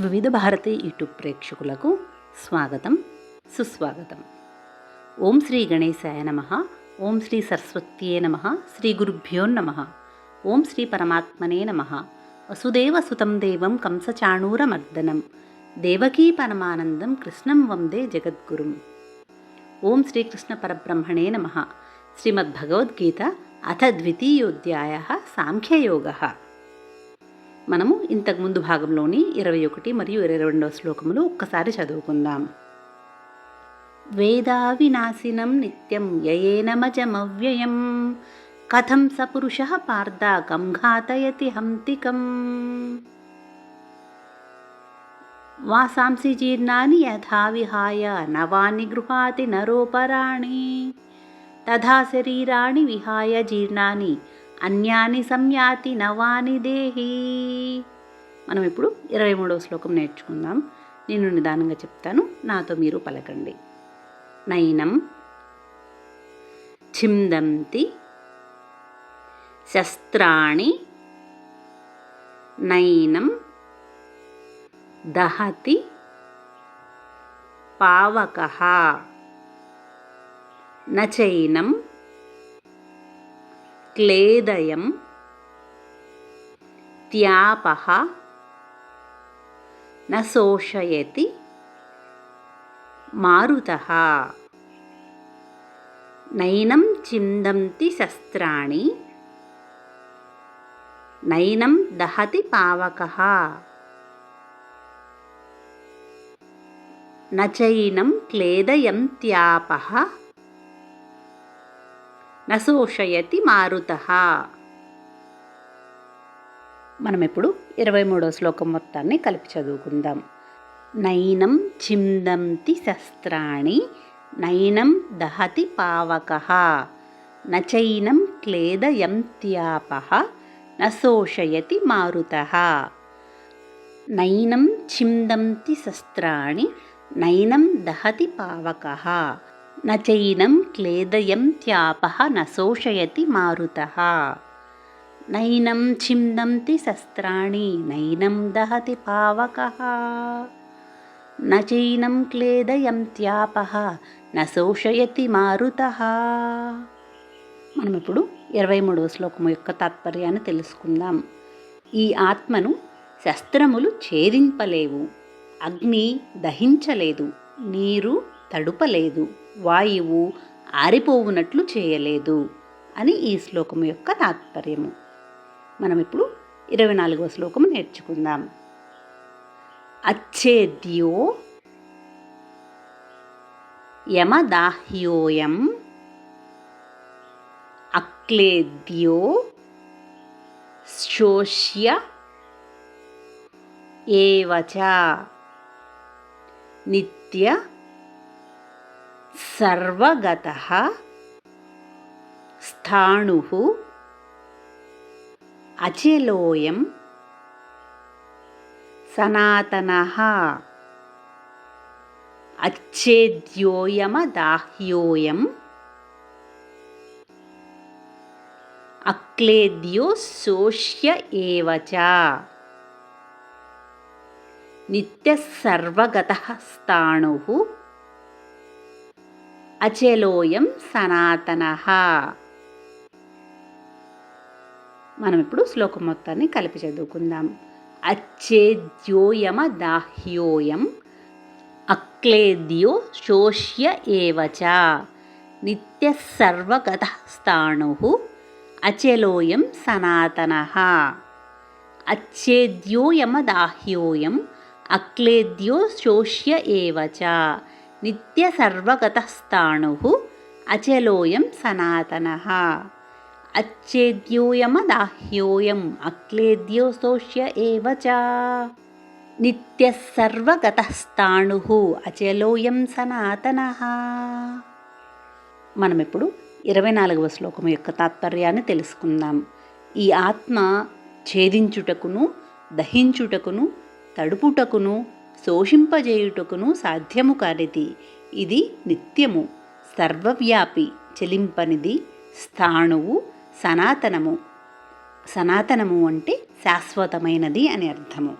వివిధ భారతి యూట్యూబ్ ప్రేక్షకులకు స్వాగతం, సుస్వాగతం. ఓం శ్రీ గణేశాయ నమః. ఓం శ్రీ సరస్వత్యే నమః. శ్రీ గురుభ్యో నమః. ఓం శ్రీ పరమాత్మనే నమః. వసుదేవసుతం దేవం కంసచాణూరమర్దనం దేవకీ పరమానందం కృష్ణం వందే జగద్గురుం. ఓం శ్రీకృష్ణ పరబ్రహ్మణే నమః. శ్రీమద్భగవద్గీత అథ ద్వితీయోధ్యాయః సాంఖ్యయోగః. మనము ఇంతకుముందు భాగంలోని 21 మరియు 22వ శ్లోకములు ఒక్కసారి చదువుకుందాం. వేదా వినాశినం నిత్యం యయేనమజమవ్యయం కథం స పురుషః పార్థ కం ఘాతయతి హంతికం. వాసాంసి జీర్ణాని యథా విహాయ నవాని గృహాతి నరోపరాణి తథా శరీరాణి విహాయ జీర్ణాని అన్యాని సంయాతి నవాని దేహి. మనం ఇప్పుడు 23వ శ్లోకం నేర్చుకుందాం. నేను నిదానంగా చెప్తాను, నాతో మీరు పలకండి. నైనం ఛిందంతి శస్త్రాణి నైనం దహతి పావకః నచైనం క్లేదయం త్యాపః న శోషయతి మారుతః. నైనం ఛిందంతి శస్త్రాణి నైనం దహతి పావకః నచైనం క్లేదయం త్యాపః నశోషయతి మారుతః. మనం ఇప్పుడు 23వ శ్లోకం మొత్తాన్ని కలిపి చదువుకుందాం. నైనం ఛిందంతి శస్త్రాణి నైనం దహతి పావకః నచైనం క్లేదయం త్యాపః నశోషయతి మారుతః. నైనం ఛిందంతి శస్త్రాణి నైనం దహతి పావకః నచైనం క్లేదయం త్యాపః నశోషయతి మారుతః. నైనం ఛిందంతి శస్త్రాణి నైనం దహతి పావకః నచైనం క్లేదయం త్యాపః నశోషయతి మారుతః. మనం ఇప్పుడు 23వ శ్లోకము యొక్క తాత్పర్యాన్ని తెలుసుకుందాం. ఈ ఆత్మను శస్త్రములు ఛేదింపలేవు, అగ్ని దహించలేదు, నీరు తడుపలేదు, వాయువు ఆరిపోవునట్లు చేయలేదు అని ఈ శ్లోకము యొక్క తాత్పర్యము. మనం ఇప్పుడు 24వ శ్లోకము నేర్చుకుందాం. అచ్ఛేద్యో యమదాహ్యోయం అక్లేద్యో శోష్య ఏవచ నిత్య సర్వగతః స్థాణుః అచలోయం సనాతనః. అచ్ఛేద్యోయమదాహ్యోయం అక్లేద్యో శోష్య ఏవచ నిత్య సర్వగతః స్థాణుః అచలోయం సనాతనః. మనం ఇప్పుడు శ్లోకం మొత్తాన్ని కలిపి చదువుకుందాం. అచ్ఛేద్యోయమదాహ్యోయం అక్లేద్యో శోష్య ఏవచ నిత్య సర్వగతః స్థాణుః అచలోయం సనాతనః. అచ్ఛేద్యోయమదాహ్యోయం అక్లేద్యో శోష్య ఏవచ నిత్య సర్వగతః స్థాణుః అచలోయం సనాతనః. అచ్ఛేద్యోయమదాహ్యోయం అక్లేద్యో శోష్య ఏవచ నిత్య సర్వగతః స్థాణుః అచలోయం సనాతనః. మనం ఇప్పుడు 24వ శ్లోకం యొక్క తాత్పర్యాన్ని తెలుసుకుందాం. ఈ ఆత్మ ఛేదించుటకును, దహించుటకును, తడుపుటకును, శోషింపజేయుటకును సాధ్యము కానిది. ఇది నిత్యము, సర్వవ్యాపి, చెలింపనిది, స్థాణువు, సనాతనము. సనాతనము అంటే శాశ్వతమైనది అని అర్థము.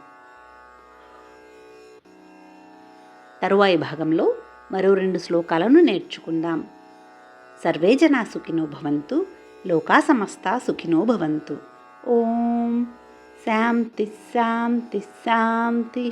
తరువాయి భాగంలో మరో 2 శ్లోకాలను నేర్చుకుందాం. సర్వే జనా సుఖినో భవంతు, లోకా సమస్తా సుఖినో భవంతు. ఓం శాంతి శాంతి శాంతి.